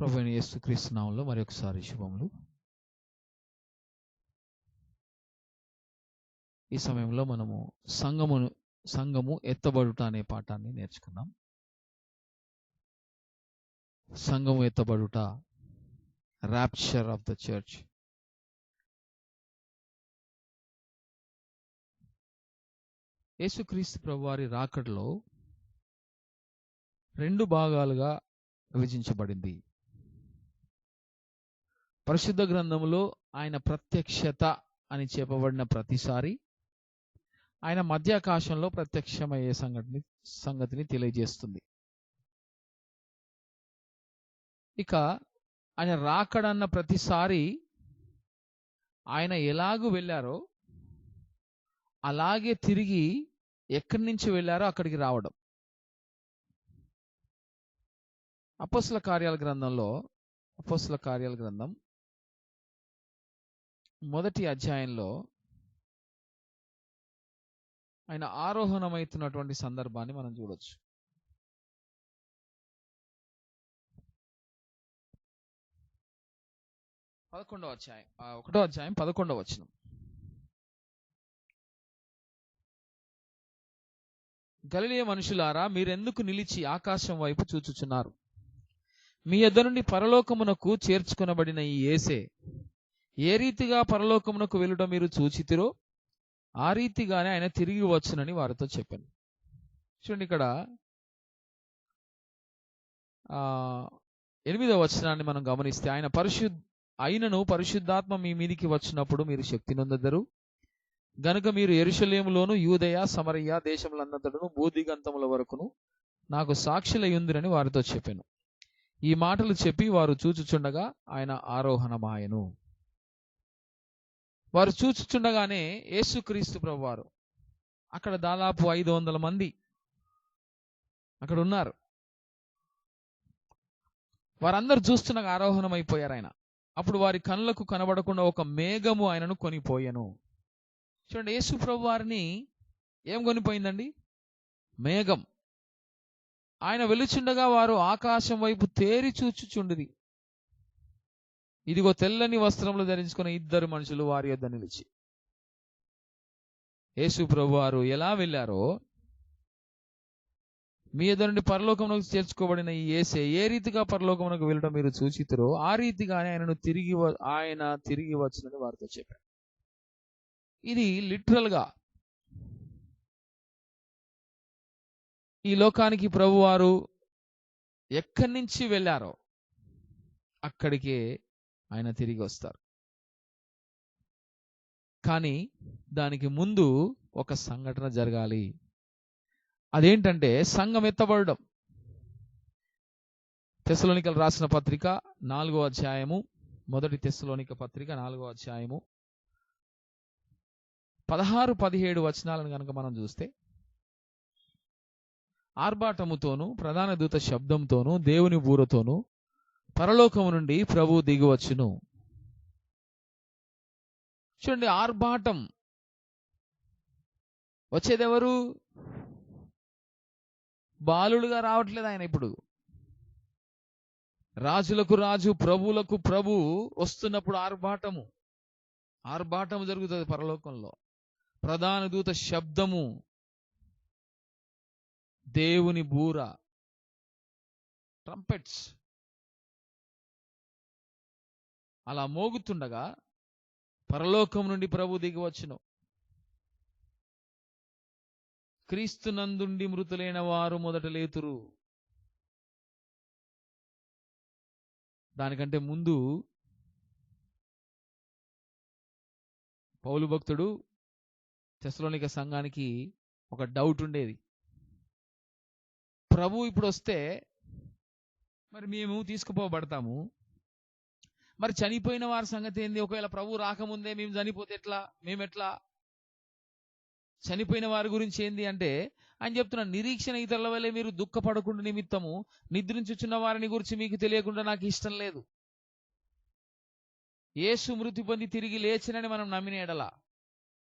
ప్రభువైన యేసుక్రీస్తు నామములో మరొకసారి శుభములు. ఈ సమయంలో మనము సంఘము ఎత్తబడుట అనే పాఠాన్ని నేర్చుకున్నాం. సంఘము ఎత్తబడుట, రాప్చర్ ఆఫ్ ద చర్చ్. యేసుక్రీస్తు ప్రభువారి రాకడలో రెండు భాగాలుగా విభజించబడింది. పరిశుద్ధ గ్రంథములో ఆయన ప్రత్యక్షత అని చెప్పబడిన ప్రతిసారి ఆయన మధ్యాకాశంలో ప్రత్యక్షమయ్యే సంగతిని తెలియజేస్తుంది. ఇక ఆయన రాకడన్న ప్రతిసారి ఆయన ఎలాగూ వెళ్ళారో అలాగే తిరిగి ఎక్కడి నుంచి వెళ్ళారో అక్కడికి రావడం. అపోస్తల కార్యాల గ్రంథం 1వ అధ్యాయంలో ఆయన ఆరోహణమవుతున్నటువంటి సందర్భాన్ని మనం చూడొచ్చు. ఒకటో అధ్యాయం 11వ వచనం. గలిలయ మనుషులారా, మీరెందుకు నిలిచి ఆకాశం వైపు చూచుచున్నారు? మీ యొద్ద నుండి పరలోకమునకు చేర్చుకొనబడిన ఈ యేసే ఏ రీతిగా పరలోకమునకు వెళ్ళుట మీరు చూచితిరో ఆ రీతిగానే ఆయన తిరిగి వచ్చునని వారితో చెప్పాను. చూడండి, ఇక్కడ 8వ వచనాన్ని మనం గమనిస్తే, ఆయనను పరిశుద్ధాత్మ మీ మీదికి వచ్చినప్పుడు మీరు శక్తి నొందెదరు గనుక మీరు యెరూషలేములోను యూదయ సమరయ దేశములంతటను భూదిగంతముల వరకును నాకు సాక్షులయ్యుందురని వారితో చెప్పాను. ఈ మాటలు చెప్పి వారు చూచుచుండగా ఆయన ఆరోహణమాయెను. వారు చూచుచుండగానే యేసుక్రీస్తు ప్రభువారు అక్కడ దాదాపు 500 మంది అక్కడ ఉన్నారు. వారందరూ చూస్తుండగా ఆరోహణం అయిపోయారు ఆయన. అప్పుడు వారి కళ్ళకు కనబడకుండా ఒక మేఘము ఆయనను కొనిపోయెను. చూడండి, యేసు ప్రభువారిని ఏం కొనిపోయిందండి? మేఘం. ఆయన వెలుచుండగా వారు ఆకాశం వైపు తేరి చూచుచుండిరి. ఇదిగో తెల్లని వస్త్రములు ధరించుకున్న 2 మనుషులు వారి యొద్ద నిలిచి. యేసు ప్రభువారు ఎలా వెళ్ళారో, మీ యొద్ద నుండి పరలోకమునకు చేర్చుకోబడిన ఈ యేసే ఏ రీతిగా పరలోకమునకు వెళ్ళడం మీరు చూచితిరో ఆ రీతిగానే ఆయన తిరిగి వచ్చినని వారితో చెప్పారు. ఇది లిటరల్ గా ఈ లోకానికి ప్రభువారు ఎక్కడి నుంచి వెళ్ళారో అక్కడికే ఆయన తిరిగి వస్తారు. కానీ దానికి ముందు ఒక సంఘటన జరగాలి. అదేంటంటే సంఘం ఎత్తబడడం. తెస్సలోనికలు రాసిన పత్రిక 4వ అధ్యాయము, 1 తెస్సలోనిక పత్రిక 4వ అధ్యాయము 16-17 వచనాలను కనుక మనం చూస్తే, ఆర్భాటముతోనూ ప్రధాన దూత శబ్దంతోనూ దేవుని బూరతోనూ పరలోకము నుండి ప్రభువు దిగివచ్చును. చూడండి, ఆర్భాటం వచ్చేదెవరు? బాలుడుగా రావట్లేదు ఆయన. ఇప్పుడు రాజులకు రాజు, ప్రభువులకు ప్రభు వస్తున్నప్పుడు ఆర్భాటము జరుగుతుంది పరలోకంలో. ప్రధాన దూత శబ్దము, దేవుని బూర, ట్రంపెట్స్ అలా మోగుతుండగా పరలోకం నుండి ప్రభు దిగి వచ్చును. క్రీస్తునందుండి మృతులైన వారు మొదట లేతురు. దానికంటే ముందు పౌలు భక్తుడు తెస్సలోనిక సంఘానికి ఒక డౌట్ ఉండేది. ప్రభు ఇప్పుడు వస్తే మరి మేము తీసుకుపోబడతాము, మరి చనిపోయిన వారి సంగతి ఏంది? ఒకవేళ ప్రభు రాకముందే మేము చనిపోతే మేమెట్లా? చనిపోయిన వారి గురించి ఏంది అంటే ఆయన చెప్తున్న, నిరీక్షణ ఇతరుల వల్లే మీరు దుఃఖపడకుండా నిమిత్తము నిద్రించుచున్న వారిని గురించి మీకు తెలియకుండా నాకు ఇష్టం లేదు. యేసు మృతి పొంది తిరిగి లేచినని మనం నమ్మిన ఎడల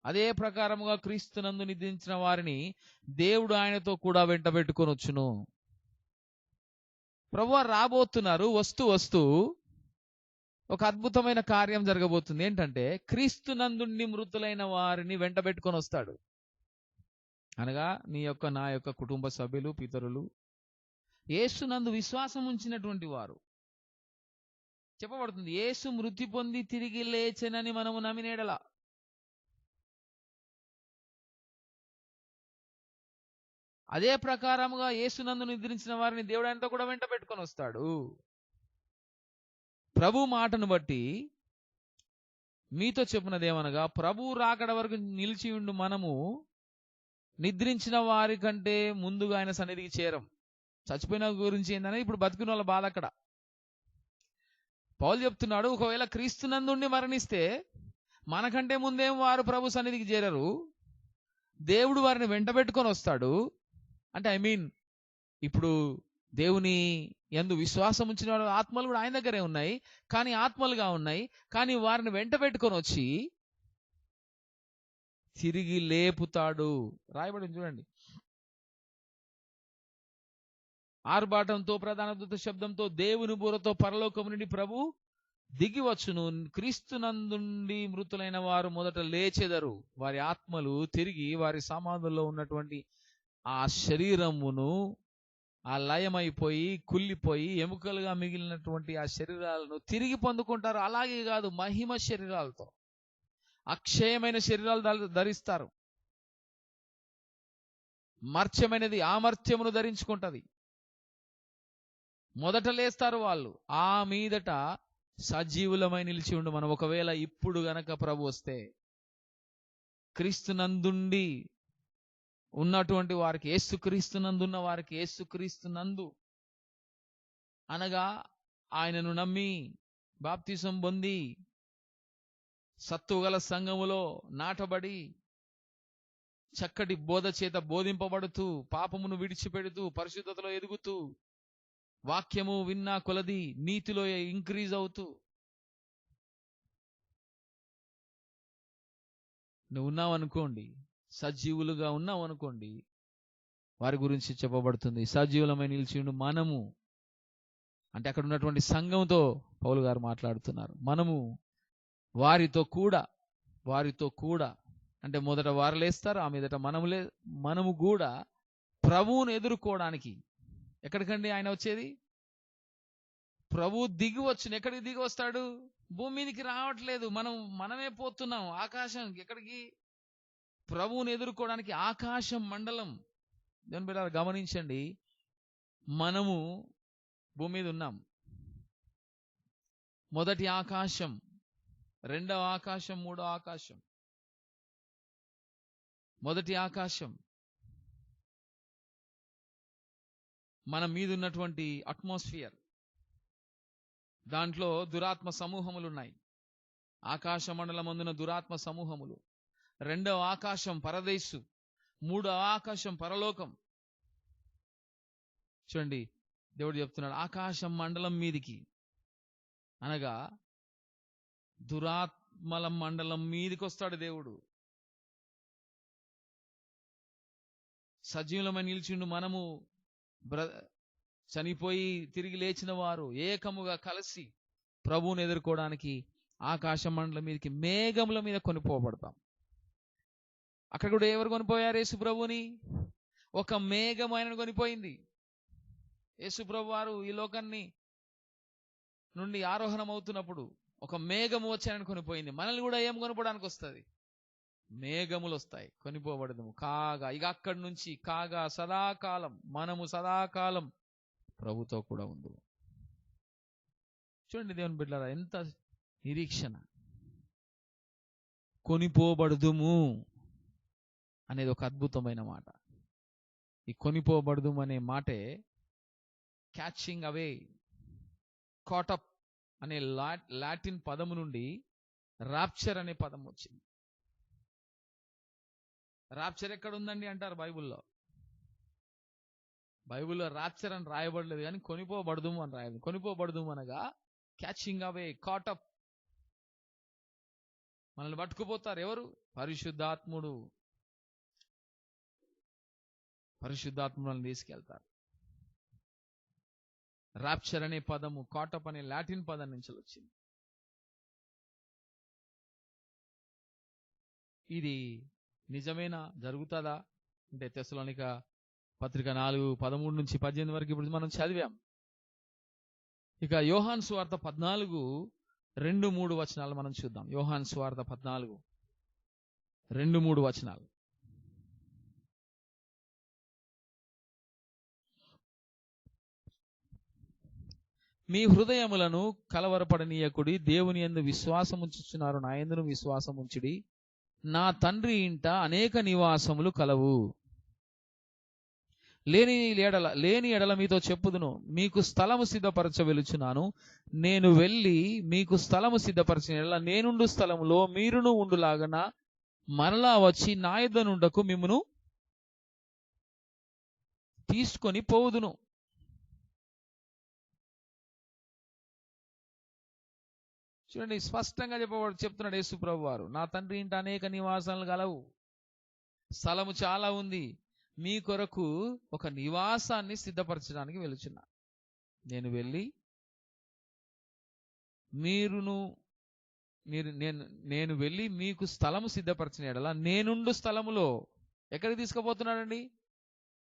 అదే ప్రకారముగా క్రీస్తునందు నిద్రించిన వారిని దేవుడు ఆయనతో కూడా వెంటబెట్టుకొని వచ్చును. ప్రభువారు రాబోతున్నారు. వస్తూ వస్తూ ఒక అద్భుతమైన కార్యం జరగబోతుంది. ఏంటంటే క్రీస్తునందుండి మృతులైన వారిని వెంటబెట్టుకొని వస్తాడు. అనగా నీ యొక్క నా యొక్క కుటుంబ సభ్యులు, పితరులు, యేసునందు విశ్వాసం ఉంచినటువంటి వారు. చెప్పబడుతుంది యేసు మృతి పొంది తిరిగి లేచెనని మనము నమ్మినేడలా. అదే ప్రకారముగా యేసునందు నిద్రించిన వారిని దేవుడు ఆయనతో కూడా వెంట పెట్టుకొని వస్తాడు. ప్రభు మాటను బట్టి మీతో చెప్పినదేమనగా, ప్రభు రాకడ వరకు నిలిచి ఉండు మనము నిద్రించిన వారి కంటే ముందుగా ఆయన సన్నిధికి చేరం. చచ్చిపోయిన గురించి ఏంటనేది ఇప్పుడు బతికిన వాళ్ళ బాధ అక్కడ. పౌలు చెప్తున్నాడు, ఒకవేళ క్రీస్తునందుండి మరణిస్తే మనకంటే ముందేం వారు ప్రభు సన్నిధికి చేరరు, దేవుడు వారిని వెంట పెట్టుకొని వస్తాడు. అంటే ఇప్పుడు దేవుని యందు విశ్వాసం ఉంచిన వారు ఆత్మలు కూడా ఆయన దగ్గరే ఉన్నాయి, కానీ ఆత్మలుగా ఉన్నాయి. కానీ వారిని వెంట పెట్టుకొని వచ్చి తిరిగి లేపుతాడు. రాయబడింది చూడండి. ఆర్భాటంతో, ప్రధాన దూత శబ్దంతో, దేవుని బూరతో పరలోకము నుండి ప్రభు దిగి వచ్చును. క్రీస్తునందుండి మృతులైన వారు మొదట లేచెదరు. వారి ఆత్మలు తిరిగి వారి సమాధుల్లో ఉన్నటువంటి ఆ శరీరమును, ఆ లయమైపోయి కుళ్ళిపోయి ఎముకలుగా మిగిలినటువంటి ఆ శరీరాలను తిరిగి పొందుకుంటారు. అలాగే కాదు, మహిమ శరీరాలతో, అక్షయమైన శరీరాలు ధరిస్తారు. మర్త్యమైనది ఆమర్త్యమును ధరించుకుంటది. మొదట లేస్తారు వాళ్ళు, ఆ మీదట సజీవులమై నిలిచి ఉండు మనం. ఒకవేళ ఇప్పుడు గనక ప్రభు వస్తే క్రీస్తునందుండి ఉన్నటువంటి వారికి, యేసుక్రీస్తునందున్న వారికి, యేసుక్రీస్తునందు అనగా ఆయనను నమ్మి బాప్తిసం పొంది సత్తుగల సంఘములో నాటబడి చక్కటి బోధ చేత బోధింపబడుతూ, పాపమును విడిచిపెడుతూ, పరిశుద్ధతలో ఎదుగుతూ, వాక్యము విన్నా కొలది నీతిలో ఇంక్రీజ్ అవుతూ, నువ్వు ఉన్నావనుకోండి, సజీవులుగా ఉన్నావు అనుకోండి, వారి గురించి చెప్పబడుతుంది. సజీవులమై నిలిచిండు మనము అంటే అక్కడ ఉన్నటువంటి సంఘంతో పౌలు గారు మాట్లాడుతున్నారు. మనము వారితో కూడా అంటే మొదట వారు లేస్తారు, ఆ మీదట మనము కూడా ప్రభువును ఎదుర్కోవడానికి. ఎక్కడికండి ఆయన వచ్చేది? ప్రభు దిగి వచ్చును. ఎక్కడికి దిగి వస్తాడు? భూమి మీదకి రావట్లేదు, మనమే పోతున్నాం. ఆకాశం ఎక్కడికి? ప్రభువుని ఎదుర్కోవడానికి ఆకాశం మండలం. దేవుని బిడ్డలారా గమనించండి, మనము భూమి మీద ఉన్నాం. మొదటి ఆకాశం, రెండవ ఆకాశం, మూడవ ఆకాశం. మొదటి ఆకాశం మన మీద ఉన్నటువంటి అట్మాస్ఫియర్, దాంట్లో దురాత్మ సమూహములు ఉన్నాయి. ఆకాశ మండలం అందున దురాత్మ సమూహములు. రెండవ ఆకాశం పరదేశు, మూడవ ఆకాశం పరలోకం. చూడండి, దేవుడు చెప్తున్నాడు ఆకాశం మండలం మీదికి అనగా దురాత్మల మండలం మీదికి వస్తాడు దేవుడు. సజీవులమై నిలిచిండు మనము, చనిపోయి తిరిగి లేచిన వారు ఏకముగా కలిసి ప్రభువుని ఎదుర్కోవడానికి ఆకాశ మండలం మీదకి మేఘముల మీద కొనిపోబడతాం. అక్కడ కూడా ఎవరు కొనిపోయారు యేసు ప్రభుని? ఒక మేఘం ఆయనను కొనిపోయింది. యేసు ప్రభు వారు ఈ లోకాన్ని నుండి ఆరోహణం అవుతున్నప్పుడు ఒక మేఘము వచ్చి ఆయనను కొనిపోయింది. మనల్ని కూడా ఏం కొనిపోవడానికి వస్తుంది? మేఘములు వస్తాయి, కొనిపోబడదాము కాగా. ఇక అక్కడి నుంచి కాగా సదాకాలం, మనము సదాకాలం ప్రభుతో కూడా ఉండు. చూడండి దేవుని బిడ్డలారా, ఎంత నిరీక్షణ! కొనిపోబడుదుము అనేది ఒక అద్భుతమైన మాట. ఈ కొనిపోబడుదుము అనే మాటే క్యాచింగ్ అవే, కాటప్ అనే లాటిన్ పదము నుండి రాప్చర్ అనే పదం వచ్చింది. రాప్చర్ ఎక్కడ ఉందండి అంటారు బైబిల్లో. బైబిల్లో రాప్చర్ అని రాయబడలేదు, కానీ కొనిపోబడుదుము అని రాయబడింది. కొనిపోబడుదుము అనగా క్యాచింగ్ అవే, కాటప్. మనల్ని పట్టుకుపోతారు ఎవరు? పరిశుద్ధాత్ముడు. పరిశుద్ధాత్ములను తీసుకెళ్తారు. రాప్చర్ అనే పదము కాటప్ అనే లాటిన్ పదం నుంచి వచ్చింది. ఇది నిజమేనా, జరుగుతుందా అంటే తెస్సలోనిక పత్రిక 4:13-18 వరకు ఇప్పుడు మనం చదివాం. ఇక యోహాను సువార్త 14:2-3 వచనాలు మనం చూద్దాం. యోహాను సువార్త 14:2-3 వచనాలు. మీ హృదయములను కలవరపడనీయకుడి, దేవుని యందు విశ్వాసముంచుచున్నారు, నా యందును విశ్వాసముంచుడి. నా తండ్రి ఇంట అనేక నివాసములు కలవు. లేని ఎడల మీతో చెప్పుదును, మీకు స్థలము సిద్ధపరచ వెలుచున్నాను. నేను వెళ్ళి మీకు స్థలము సిద్ధపరచిన ఎడల నేనుండు స్థలములో మీరును ఉండులాగన మరలా వచ్చి నా యొద్ద నుండకు మిమ్మును తీసుకొని పోవుదును. చూడండి, స్పష్టంగా చెప్తున్నాడు యేసు ప్రభు వారు, నా తండ్రి ఇంట అనేక నివాసాలు గలవు, స్థలము చాలా ఉంది, మీ కొరకు ఒక నివాసాన్ని సిద్ధపరచడానికి వెళుచున్నా. నేను వెళ్ళి నేను వెళ్ళి మీకు స్థలము సిద్ధపరచిన ఎడల నేనుండు స్థలములో, ఎక్కడికి తీసుకుపోతున్నాడండి?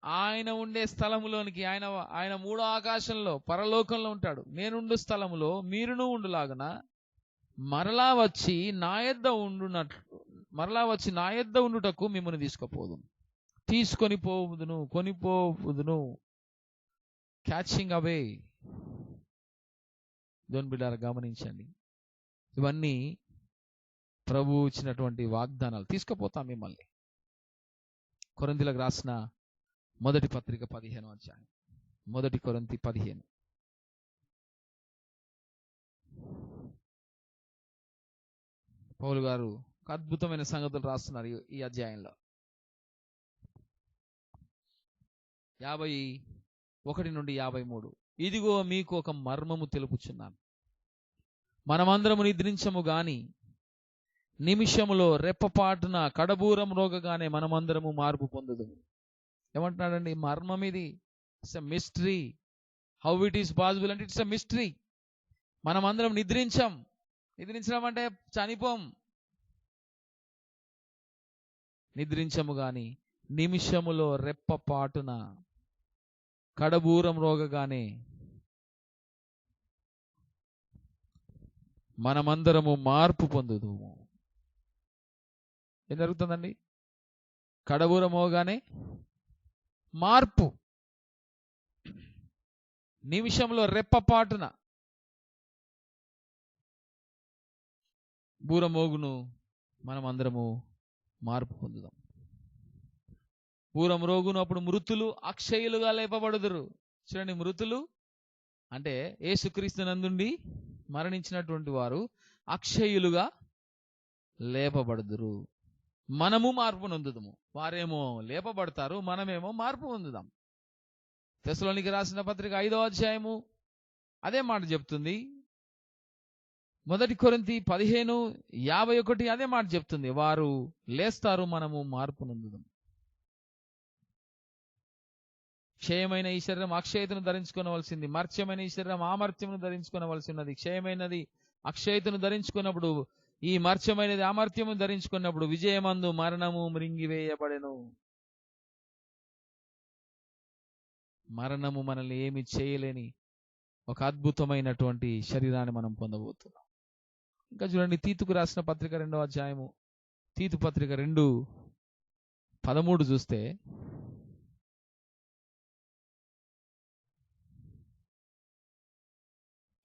ఆయన ఉండే స్థలములోనికి. ఆయన మూడో ఆకాశంలో పరలోకంలో ఉంటాడు. నేనుండు స్థలములో మీరును ఉండులాగన మరలా వచ్చి నా యొద్ద ఉండుటకు మిమ్మల్ని తీసుకొని పోవుదును, కొనిపోవుదును. క్యాచింగ్ అవే. దేవుని బిడ్డలారా గమనించండి, ఇవన్నీ ప్రభు ఇచ్చినటువంటి వాగ్దానాలు. తీసుకుపోతాం మిమ్మల్ని. కొరింథీయులకు రాసిన మొదటి పత్రిక 15వ అధ్యాయం. 1 కొరింథీ 15. పౌలు గారు ఒక అద్భుతమైన సంగతులు రాస్తున్నారు ఈ అధ్యాయంలో. 51-53. ఇదిగో మీకు ఒక మర్మము తెలుపుచున్నాను, మనమందరము నిద్రించము గాని నిమిషములో రెప్పపాటున కడబూరం రోగగానే మనమందరము మార్పు పొందుదుము. ఏమంటున్నాడండి? మర్మం ఇది. It's a mystery. How it is possible అంటే ఇట్స్ ఎ మిస్టరీ. మనమందరం నిద్రించడం అంటే చనిపోం. నిద్రించము గాని నిమిషములో రెప్పపాటున కడబూరం రోగగానే మనమందరము మార్పు పొందుదుము. ఏం జరుగుతుందండి? కడబూరం మోగానే మార్పు. నిమిషంలో రెప్పపాటున బూరమోగును, మనం అందరము మార్పు పొందుదాం. బూరం రోగును అప్పుడు మృతులు అక్షయులుగా లేపబడుదురు. చూడండి, మృతులు అంటే యేసుక్రీస్తు నందుండి మరణించినటువంటి వారు అక్షయులుగా లేపబడుదురు. మనము మార్పు నొందుదుము. వారేమో లేపబడతారు, మనమేమో మార్పు పొందుదాం. తెస్సలోనిక రాసిన పత్రిక 5వ అధ్యాయము అదే మాట చెప్తుంది. 1 కొరింథీ 15:51 అదే మాట చెప్తుంది. వారు లేస్తారు, మనము మార్పు నొందుదాం. క్షయమైన ఈ శరీరం అక్షయతను ధరించుకోవలసింది, మర్త్యమైన ఈ శరీరం అమర్త్యమును ధరించుకోవలసి ఉన్నది. క్షయమైనది అక్షయతను ధరించుకున్నప్పుడు, ఈ మర్త్యమైనది అమర్త్యమును ధరించుకున్నప్పుడు విజయమందు మరణము మృంగివేయబడెను. మరణము మనల్ని ఏమి చేయలేని ఒక అద్భుతమైనటువంటి శరీరాన్ని మనం పొందబోతున్నాం. ఇంకా చూడండి, తీతుకు రాసిన పత్రిక 2వ అధ్యాయము, తీతు పత్రిక 2:13 చూస్తే,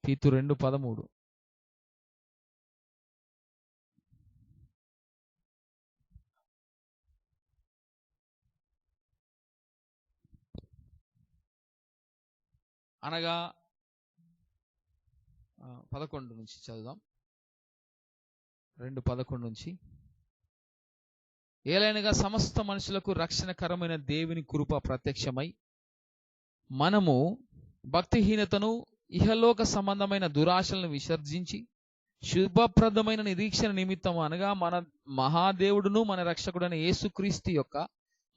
తీతు 2:13, అనగా 11 నుంచి చదువుదాం. 2:11 నుంచి. ఏలైనగా సమస్త మనుషులకు రక్షణకరమైన దేవుని కృప ప్రత్యక్షమై మనము భక్తిహీనతను ఇహలోక సంబంధమైన దురాశలను విసర్జించి శుభప్రదమైన నిరీక్షణ నిమిత్తము, అనగా మన మహాదేవుడును మన రక్షకుడైన యేసుక్రీస్తు యొక్క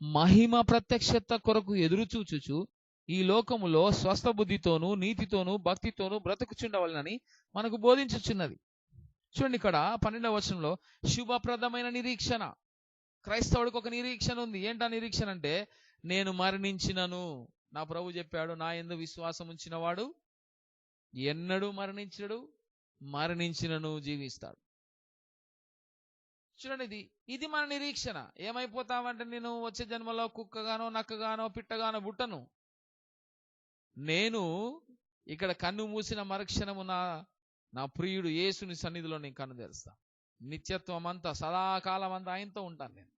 మహిమ ప్రత్యక్షత కొరకు ఎదురు చూచుచు ఈ లోకములో స్వస్థ బుద్ధితోనూ నీతితోనూ భక్తితోనూ బ్రతుకుచుండవలనని మనకు బోధించుచున్నది. చూడండి, ఇక్కడ 12వ వచనంలో శుభప్రదమైన నిరీక్షణ. క్రైస్తవుడికి ఒక నిరీక్షణ ఉంది. ఏంటా నిరీక్షణ అంటే, నేను మరణించినను, నా ప్రభు చెప్పాడు, నా యందు విశ్వాసం ఉంచిన వాడు ఎన్నడూ మరణించడు, మరణించినను జీవిస్తాడు. చూడండి, ఇది మన నిరీక్షణ. ఏమైపోతామంటే, నేను వచ్చే జన్మలో కుక్కగానో నక్కగానో పిట్టగానో పుట్టను. నేను ఇక్కడ కన్ను మూసిన మరుక్షణము నా ప్రియుడు యేసుని సన్నిధిలో నేను కన్ను తెరుస్తా. నిత్యత్వం అంతా, సదాకాలం అంతా ఆయనతో ఉంటాను నేను.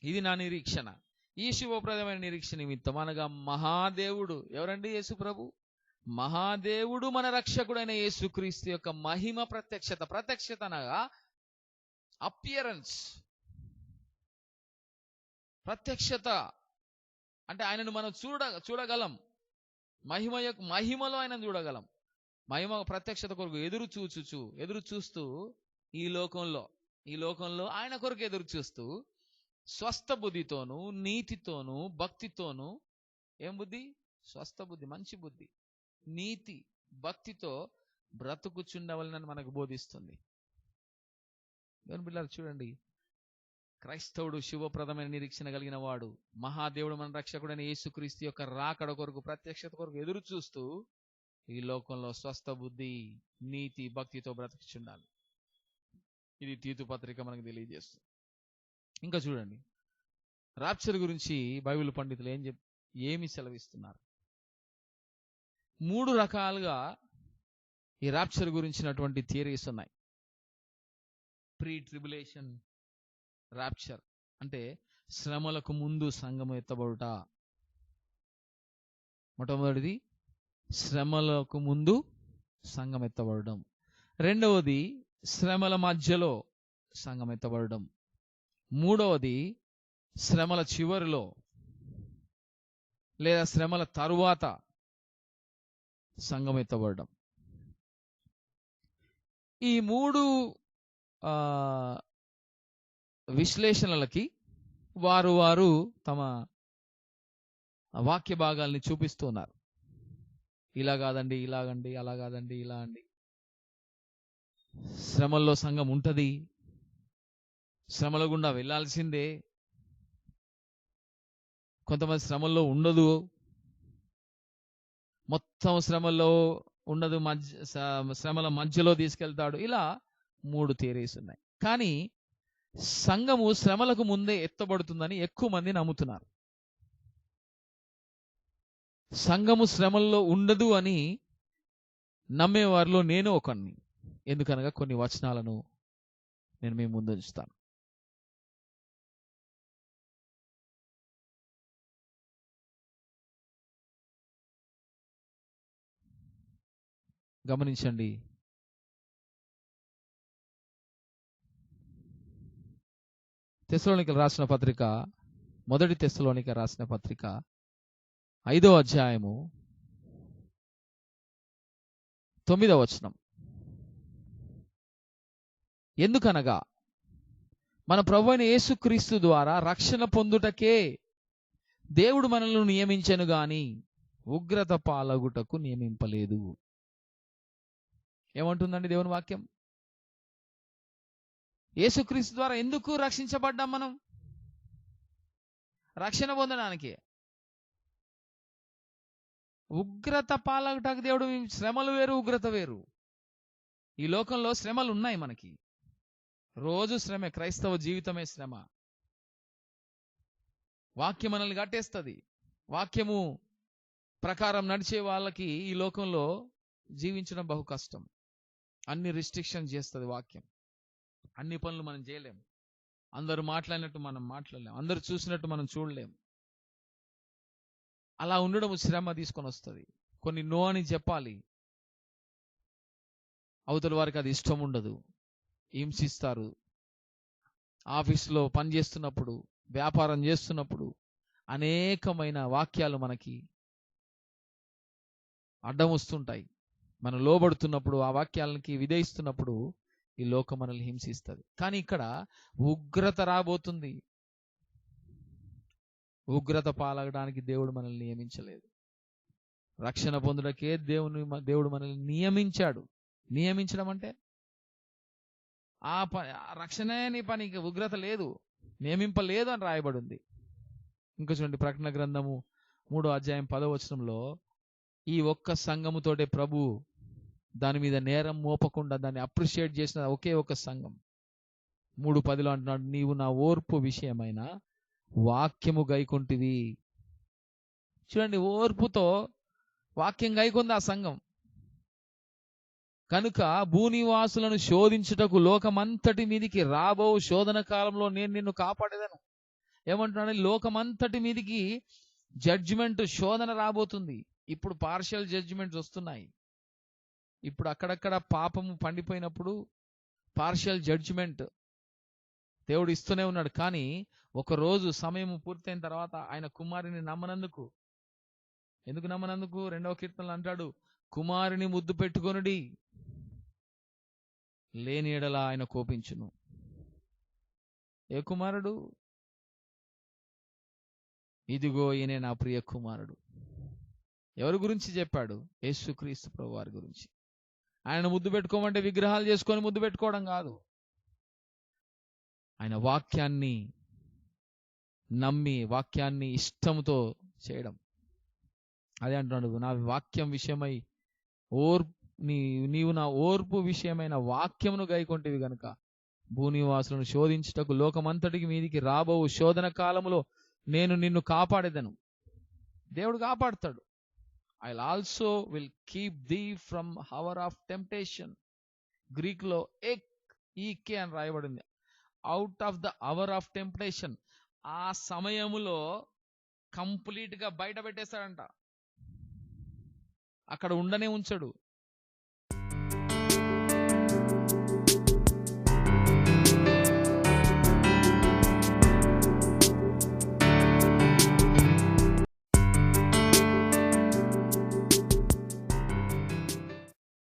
ఇది నా నిరీక్షణ. ఈ శుభప్రదమైన నిరీక్షణ నిమిత్తం అనగా మహాదేవుడు, ఎవరండి? యేసు ప్రభు. మహాదేవుడు మన రక్షకుడైన యేసుక్రీస్తు యొక్క మహిమ ప్రత్యక్షత. ప్రత్యక్షత అనగా అపియరెన్స్. ప్రత్యక్షత అంటే ఆయనను మనం చూడగలం. మహిమలో ఆయనను చూడగలం. మహిమ ప్రత్యక్షత కొరకు ఎదురు చూస్తూ ఈ లోకంలో ఆయన కొరకు ఎదురు చూస్తూ స్వస్థ బుద్ధితోనూ నీతితోనూ భక్తితోనూ, ఏం బుద్ధి? స్వస్థ బుద్ధి, మంచి బుద్ధి, నీతి భక్తితో బ్రతుకుచుండవలనని మనకు బోధిస్తుంది. దేవుని బిడ్డలారా, చూడండి, క్రైస్తవుడు శుభప్రదమైన నిరీక్షణ కలిగిన వాడు, మహాదేవుడు మన రక్షకుడైన యేసుక్రీస్తు యొక్క రాకడ కొరకు, ప్రత్యక్షత కొరకు ఎదురు చూస్తూ ఈ లోకంలో స్వస్థ బుద్ధి నీతి భక్తితో బ్రతుకుచుండాలి. ఇది తీతు పత్రిక మనకు తెలియజేస్తుంది. ఇంకా చూడండి, రాప్చర్ గురించి బైబిల్ పండితులు ఏమి సెలవిస్తున్నారు. 3 రకాలుగా ఈ రాప్చర్ గురించినటువంటి థియరీస్ ఉన్నాయి. ప్రీ ట్రిబులేషన్ రాప్చర్ అంటే శ్రమలకు ముందు సంఘము ఎత్తబడుట. మొట్టమొదటిది శ్రమలకు ముందు సంఘం ఎత్తబడడం. రెండవది శ్రమల మధ్యలో సంఘం ఎత్తబడడం. మూడవది శ్రమల చివరిలో లేదా శ్రమల తరువాత సంఘం ఎత్తబడడం. ఈ 3 విశ్లేషణలకి వారు తమ వాక్య భాగాల్ని చూపిస్తున్నారు. ఇలా కాదండి, ఇలాగండి, అలా కాదండి, ఇలా అండి. శ్రమల్లో సంఘం ఉంటది, శ్రమల గుండా వెళ్ళాల్సిందే. కొంతమంది శ్రమల్లో ఉండదు, మొత్తం శ్రమల్లో ఉండదు, శ్రమల మధ్యలో తీసుకెళ్తాడు. ఇలా 3 థియరీస్ ఉన్నాయి. కానీ సంఘము శ్రమలకు ముందే ఎత్తబడుతుందని ఎక్కువ మంది నమ్ముతున్నారు. సంఘము శ్రమల్లో ఉండదు అని నమ్మేవారిలో నేను ఒకరిని. ఎందుకనగా కొన్ని వచనాలను నేను మీ ముందు ఉంచుతాను. గమనించండి. తెస్సలోనికీయులకు రాసిన పత్రిక, మొదటి తెస్సలోనిక రాసిన పత్రిక 5వ అధ్యాయము 9వ వచనం. ఎందుకనగా మన ప్రభువైన యేసుక్రీస్తు ద్వారా రక్షణ పొందుటకే దేవుడు మనల్ని నియమించెను గాని ఉగ్రత పాలగుటకు నియమింపలేదు. ఏమంటుందండి దేవుని వాక్యం? యేసుక్రీస్తు ద్వారా ఎందుకు రక్షించబడ్డాం మనం? రక్షణ పొందడానికి. ఉగ్రత పాలగుటకు దేవుడు, శ్రమలు వేరు, ఉగ్రత వేరు. ఈ లోకంలో శ్రమలు ఉన్నాయి మనకి, రోజు శ్రమే. క్రైస్తవ జీవితమే శ్రమ. వాక్యం మనల్ని కట్టేస్తుంది. వాక్యము ప్రకారం నడిచే వాళ్ళకి ఈ లోకంలో జీవించడం బహు కష్టం. అన్ని రిస్ట్రిక్షన్ చేస్తుంది వాక్యం. అన్ని పనులు మనం చేయలేం. అందరూ మాట్లాడినట్టు మనం మాట్లాడలేం. అందరూ చూసినట్టు మనం చూడలేం. అలా ఉండడం శ్రమ తీసుకొని వస్తుంది. కొన్ని నో అని చెప్పాలి. అవతల వారికి అది ఇష్టం ఉండదు, హింసిస్తారు. ఆఫీసులో పని చేస్తున్నప్పుడు, వ్యాపారం చేస్తున్నప్పుడు అనేకమైన వాక్యాలు మనకి అడ్డం వస్తుంటాయి. మనం లోబడుతున్నప్పుడు, ఆ వాక్యాలకి విధేయిస్తున్నప్పుడు ఈ లోకం మనల్ని హింసిస్తుంది. కానీ ఇక్కడ ఉగ్రత రాబోతుంది. ఉగ్రత పాలగడానికి దేవుడు మనల్ని నియమించలేదు. రక్షణ పొందుటకే దేవుడు మనల్ని నియమించాడు. నియమించడం అంటే ఆ రక్షణే నీ పనికి, ఉగ్రత లేదు, నియమింపలేదు అని రాయబడి ఉంది. ఇంకా చూడండి, ప్రకటన గ్రంథము 3వ అధ్యాయం 10వ వచనంలో ఈ ఒక్క సంఘముతోటే ప్రభు దాని మీద నేరం మోపకుండా దాన్ని అప్రిషియేట్ చేసిన ఒకే ఒక సంఘం. 3:10 అంటున్నాడు, నీవు నా ఓర్పు విషయమైన వాక్యము గైకొంటివి. చూడండి, ఓర్పుతో వాక్యం గైకొంది ఆ సంఘం. కనుక భూనివాసులను శోధించుటకు లోకమంతటి మీదికి రాబో శోధన కాలంలో నేను నిన్ను కాపాడేదను. ఏమంటున్నాడు? లోకమంతటి మీదికి జడ్జిమెంట్, శోధన రాబోతుంది. ఇప్పుడు పార్షియల్ జడ్జిమెంట్స్ వస్తున్నాయి. ఇప్పుడు అక్కడక్కడ పాపము పండిపోయినప్పుడు పార్షియల్ జడ్జిమెంట్ దేవుడు ఇస్తూనే ఉన్నాడు. కానీ ఒకరోజు సమయం పూర్తయిన తర్వాత ఆయన కుమారుని నమ్మనందుకు, ఎందుకు నమ్మనందుకు? 2వ కీర్తనలో అంటాడు, కుమారుని ముద్దు పెట్టుకొనుడి, లేని ఎడల ఆయన కోపించును. ఏ కుమారుడు? ఇదిగో ఈయనే నా ప్రియ కుమారుడు. ఎవరి గురించి చెప్పాడు? యేసుక్రీస్తు ప్రభువారి గురించి. ఆయన ముద్దు పెట్టుకోమంటే విగ్రహాలు చేసుకొని ముద్దు పెట్టుకోవడం కాదు, ఆయన వాక్యాన్ని నమ్మి వాక్యాన్ని ఇష్టంతో చేయడం. అదే అంటున్నాడు, నా వాక్యం విషయమై నీవు నా ఓర్పు విషయమైన వాక్యమును గైకొంటివి గనుక భూనివాసులను శోధించుటకు లోకమంతటికి మీదికి రాబో శోధన కాలములో నేను నిన్ను కాపాడేదను. దేవుడు కాపాడుతాడు. I also will keep thee from hour of temptation. Greek లో ఈకే అని రాయబడింది. Out of the hour of temptation. ఆ సమయములో కంప్లీట్ గా బయట పెట్టేస్తాడంట, అక్కడ ఉండనే ఉంచడు.